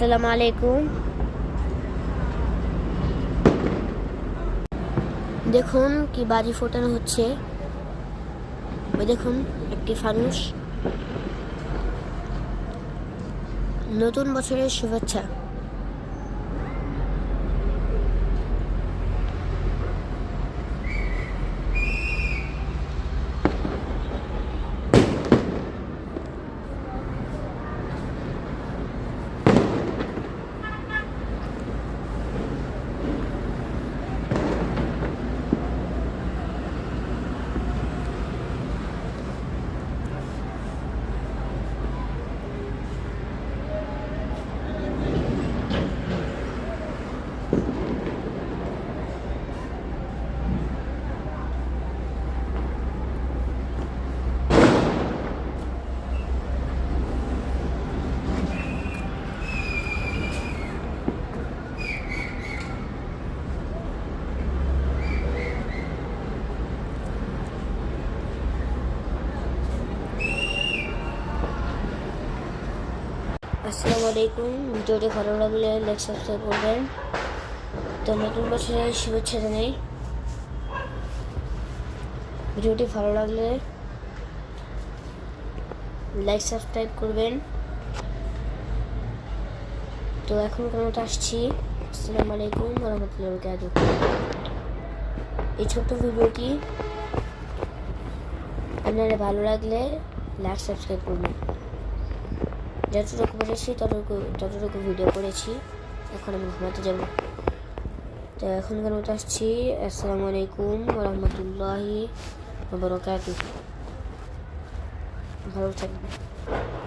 আসসালামু আলাইকুম। দেখুন কি বাজি ফোটানো হচ্ছে। ওই দেখুন একটি ফানুস। নতুন বছরের শুভেচ্ছা। আসসালামু আলাইকুম। ভিডিওটি ভালো লাগলে লাইক সাবস্ক্রাইব করবেন। তো নতুন বছরের শুভেচ্ছা জানাই। ভিডিওটি ভালো লাগলে লাইক সাবস্ক্রাইব করবেন। তো এখন কেমন আসছি। আসসালামু আলাইকুম ওয়া রাহমাতুল্লাহি ওয়া বারাকাতুহু। এই ছোট্ট ভিডিওটি আপনাদের ভালো লাগলে লাইক সাবস্ক্রাইব করবেন। যতটুকু পেরেছি ততটুকু ভিডিও করেছি। এখন আমি ঘুমাতে যাব। তো এখনকার মতো আসছি। আসসালামু আলাইকুম ওয়া রাহমাতুল্লাহি ওয়া বারাকাতুহু। ভালো থাকবেন।